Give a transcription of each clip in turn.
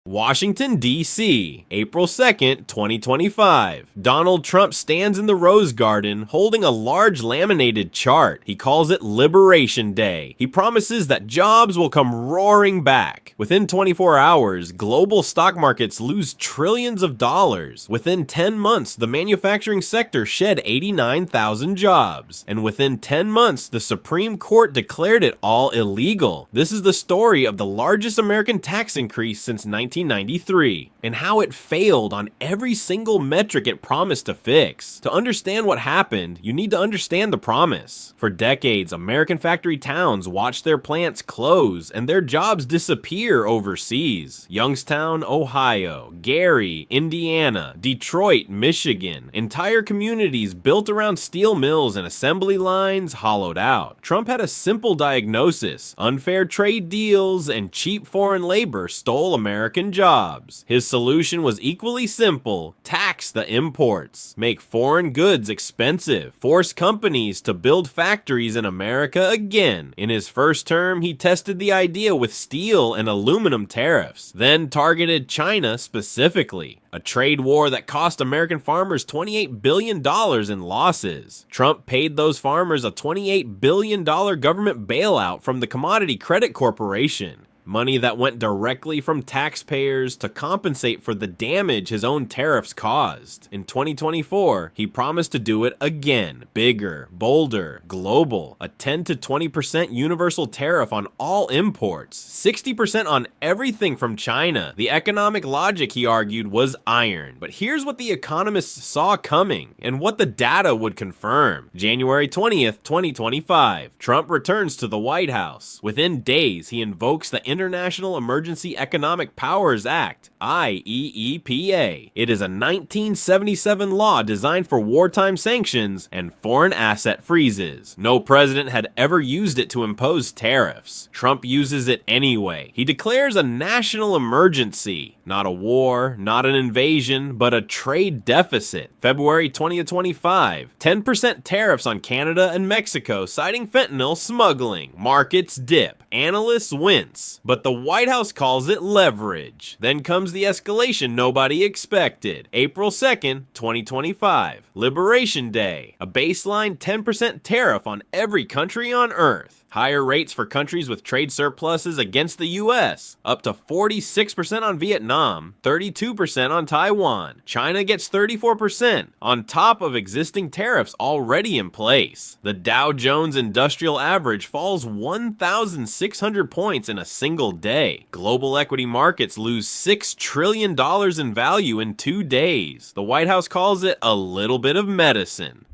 Washington, D.C., April 2nd, 2025. Donald Trump stands in the Rose Garden holding a large laminated chart. He calls it Liberation Day. He promises that jobs will come roaring back. Within 24 hours, global stock markets lose trillions of dollars. Within 10 months, the manufacturing sector shed 89,000 jobs. And within 10 months, the Supreme Court declared it all illegal. This is the story of the largest American tax increase since 1993, and how it failed on every single metric it promised to fix. To understand what happened, you need to understand the promise. For decades, American factory towns watched their plants close and their jobs disappear overseas. Youngstown, Ohio, Gary, Indiana, Detroit, Michigan. Entire communities built around steel mills and assembly lines hollowed out. Trump had a simple diagnosis: unfair trade deals and cheap foreign labor stole American jobs. His solution was equally simple: tax the imports, make foreign goods expensive, force companies to build factories in America again. In his first term, he tested the idea with steel and aluminum tariffs, then targeted China specifically. A trade war that cost American farmers $28 billion in losses. Trump paid those farmers a $28 billion government bailout from the Commodity Credit Corporation. Money that went directly from taxpayers to compensate for the damage his own tariffs caused. In 2024, he promised to do it again. Bigger, bolder, global. A 10 to 20% universal tariff on all imports. 60% on everything from China. The economic logic, he argued, was iron. But here's what the economists saw coming, and what the data would confirm. January 20th, 2025. Trump returns to the White House. Within days, he invokes the International Emergency Economic Powers Act, IEEPA. It is a 1977 law designed for wartime sanctions and foreign asset freezes. No president had ever used it to impose tariffs. Trump uses it anyway. He declares a national emergency. Not a war, not an invasion, but a trade deficit. February 2025, 10% tariffs on Canada and Mexico, citing fentanyl smuggling. Markets dip. Analysts wince. But the White House calls it leverage. Then comes the escalation nobody expected. April 2nd, 2025. Liberation Day. A baseline 10% tariff on every country on Earth. Higher rates for countries with trade surpluses against the US. Up to 46% on Vietnam, 32% on Taiwan. China gets 34%, on top of existing tariffs already in place. The Dow Jones Industrial Average falls 1,600 points in a single day. Global equity markets lose $6 trillion in value in 2 days. The White House calls it a little bit of medicine.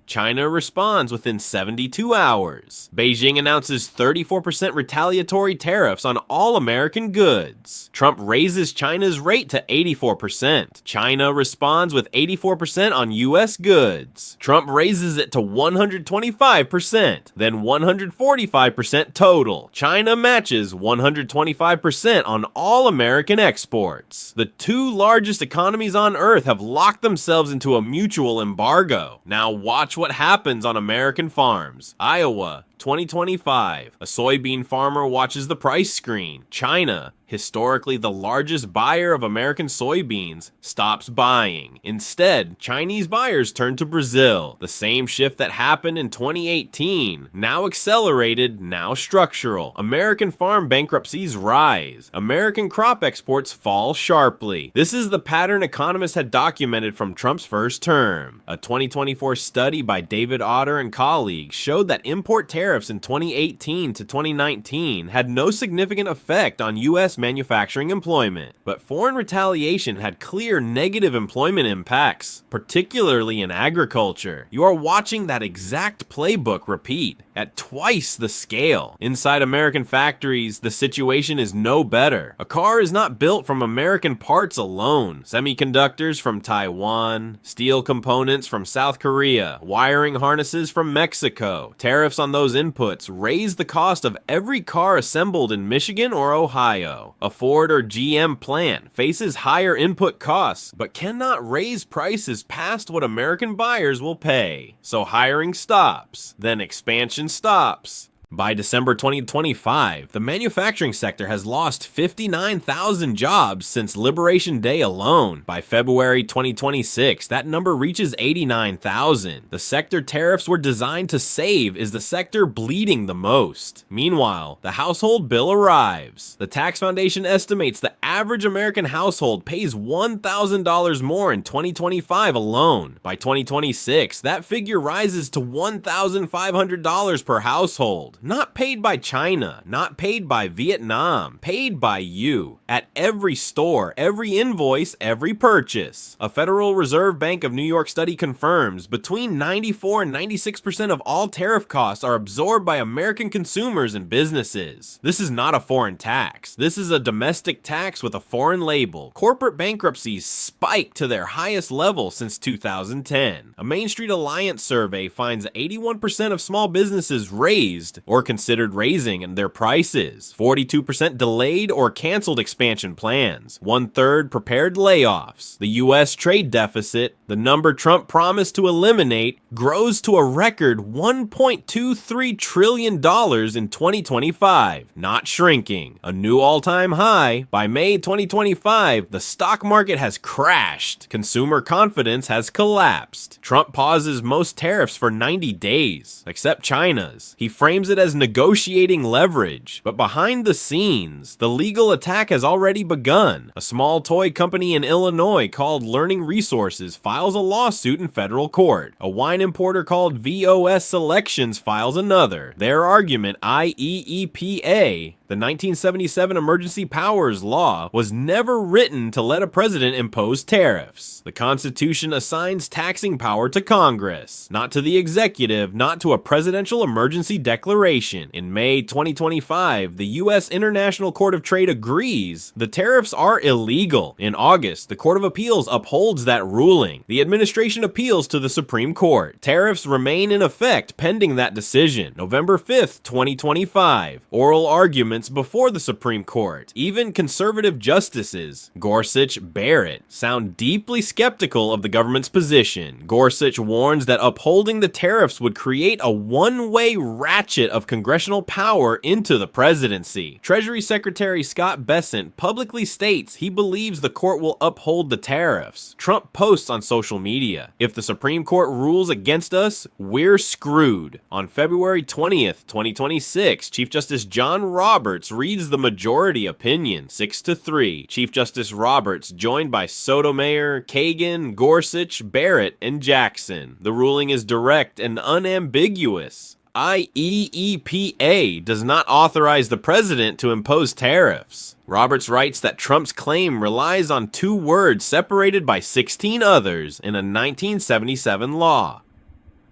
China responds within 72 hours. Beijing announces 34% retaliatory tariffs on all American goods. Trump raises China's rate to 84%. China responds with 84% on US goods. Trump raises it to 125%, then 145% total. China matches 125% on all American exports. The two largest economies on Earth have locked themselves into a mutual embargo. Now watch what happens on American farms. Iowa, 2025. A soybean farmer watches the price screen. China, historically the largest buyer of American soybeans, stops buying. Instead, Chinese buyers turn to Brazil. The same shift that happened in 2018, now accelerated, now structural. American farm bankruptcies rise. American crop exports fall sharply. This is the pattern economists had documented from Trump's first term. A 2024 study by David Otter and colleagues showed that import tariffs in 2018 to 2019 had no significant effect on U.S. manufacturing employment, but foreign retaliation had clear negative employment impacts, particularly in agriculture. You are watching that exact playbook repeat at twice the scale. Inside American factories, the situation is no better. A car is not built from American parts alone. Semiconductors from Taiwan, steel components from South Korea, wiring harnesses from Mexico. Tariffs on those inputs raise the cost of every car assembled in Michigan or Ohio. A Ford or GM plant faces higher input costs, but cannot raise prices past what American buyers will pay. So hiring stops, then expansion stops. By December 2025, the manufacturing sector has lost 59,000 jobs since Liberation Day alone. By February 2026, that number reaches 89,000. The sector tariffs were designed to save is the sector bleeding the most. Meanwhile, the household bill arrives. The Tax Foundation estimates the average American household pays $1,000 more in 2025 alone. By 2026, that figure rises to $1,500 per household. Not paid by China, not paid by Vietnam, paid by you. At every store, every invoice, every purchase. A Federal Reserve Bank of New York study confirms between 94 and 96% of all tariff costs are absorbed by American consumers and businesses. This is not a foreign tax. This is a domestic tax with a foreign label. Corporate bankruptcies spiked to their highest level since 2010. A Main Street Alliance survey finds that 81% of small businesses raised or considered raising their prices. 42% delayed or canceled expansion plans. 1/3 prepared layoffs. The U.S. trade deficit, the number Trump promised to eliminate, grows to a record $1.23 trillion in 2025, not shrinking. A new all-time high. By May 2025, the stock market has crashed. Consumer confidence has collapsed. Trump pauses most tariffs for 90 days, except China's. He frames it as negotiating leverage, but behind the scenes, the legal attack has already begun. A small toy company in Illinois called Learning Resources files a lawsuit in federal court. A wine importer called VOS Selections files another. Their argument, IEEPA, the 1977 Emergency Powers Law, was never written to let a president impose tariffs. The Constitution assigns taxing power to Congress, not to the executive, not to a presidential emergency declaration. In May 2025, the U.S. International Court of Trade agrees the tariffs are illegal. In August, the Court of Appeals upholds that ruling. The administration appeals to the Supreme Court. Tariffs remain in effect pending that decision. November 5th, 2025. Oral arguments before the Supreme Court. Even conservative justices, Gorsuch, Barrett, sound deeply skeptical of the government's position. Gorsuch warns that upholding the tariffs would create a one-way ratchet of congressional power into the presidency. Treasury Secretary Scott Bessent publicly states he believes the court will uphold the tariffs. Trump posts on social media, "If the Supreme Court rules against us, we're screwed." On February 20th, 2026, Chief Justice John Roberts reads the majority opinion, 6-3. Chief Justice Roberts, joined by Sotomayor, Kagan, Gorsuch, Barrett, and Jackson. The ruling is direct and unambiguous. IEEPA does not authorize the president to impose tariffs. Roberts writes that Trump's claim relies on two words separated by 16 others in a 1977 law.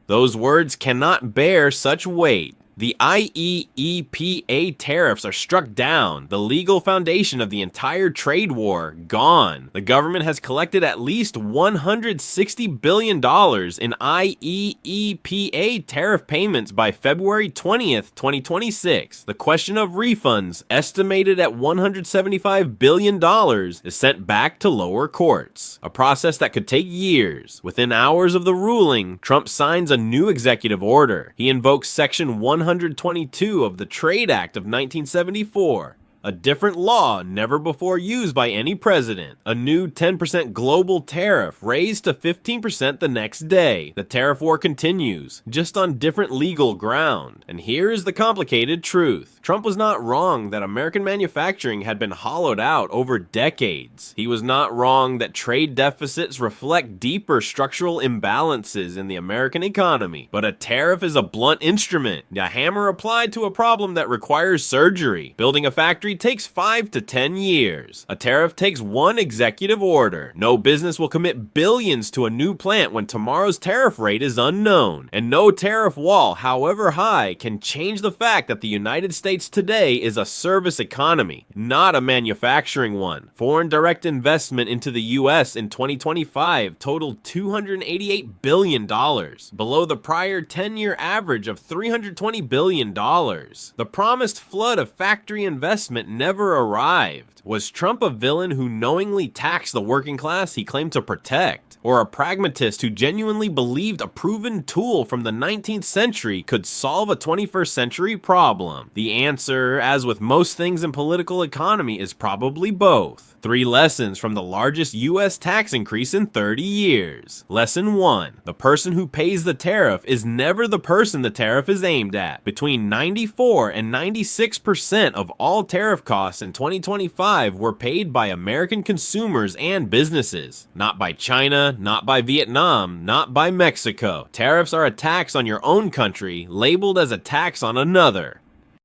Those words cannot bear such weight. The IEEPA tariffs are struck down, the legal foundation of the entire trade war gone. The government has collected at least $160 billion in IEEPA tariff payments by February 20th, 2026. The question of refunds, estimated at $175 billion, is sent back to lower courts, a process that could take years. Within hours of the ruling, Trump signs a new executive order. He invokes Section 122 of the Trade Act of 1974. A different law never before used by any president. A new 10% global tariff raised to 15% the next day. The tariff war continues, just on different legal ground. And here is the complicated truth. Trump was not wrong that American manufacturing had been hollowed out over decades. He was not wrong that trade deficits reflect deeper structural imbalances in the American economy. But a tariff is a blunt instrument, a hammer applied to a problem that requires surgery. Building a factory takes 5 to 10 years. A tariff takes one executive order. No business will commit billions to a new plant when tomorrow's tariff rate is unknown. And no tariff wall, however high, can change the fact that the United States today is a service economy, not a manufacturing one. Foreign direct investment into the U.S. in 2025 totaled $288 billion, below the prior 10-year average of $320 billion. The promised flood of factory investment replacement never arrived. Was Trump a villain who knowingly taxed the working class he claimed to protect? Or a pragmatist who genuinely believed a proven tool from the 19th century could solve a 21st century problem? The answer, as with most things in political economy, is probably both. 3 lessons from the largest US tax increase in 30 years. Lesson 1. The person who pays the tariff is never the person the tariff is aimed at. Between 94 and 96% of all tariff costs in 2025 were paid by American consumers and businesses. Not by China, not by Vietnam, not by Mexico. Tariffs are a tax on your own country, labeled as a tax on another.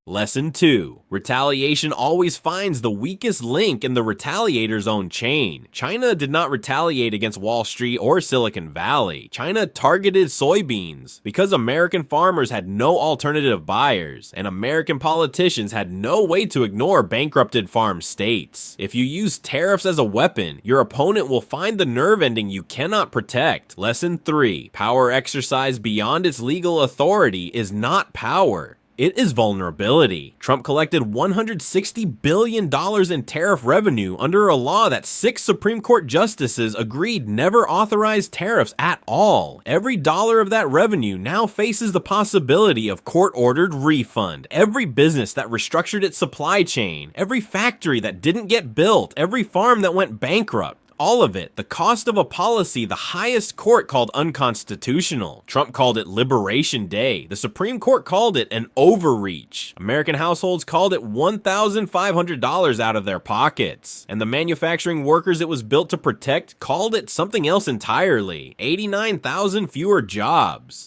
Lesson 2. Retaliation always finds the weakest link in the retaliator's own chain. China did not retaliate against Wall Street or Silicon Valley. China targeted soybeans because American farmers had no alternative buyers, and American politicians had no way to ignore bankrupted farm states. If you use tariffs as a weapon, your opponent will find the nerve ending you cannot protect. Lesson 3. Power exercised beyond its legal authority is not power. It is vulnerability. Trump collected $160 billion in tariff revenue under a law that 6 Supreme Court justices agreed never authorized tariffs at all. Every dollar of that revenue now faces the possibility of court-ordered refund. Every business that restructured its supply chain, every factory that didn't get built, every farm that went bankrupt. All of it, the cost of a policy the highest court called unconstitutional. Trump called it Liberation Day. The Supreme Court called it an overreach. American households called it $1,500 out of their pockets. And the manufacturing workers it was built to protect called it something else entirely. 89,000 fewer jobs.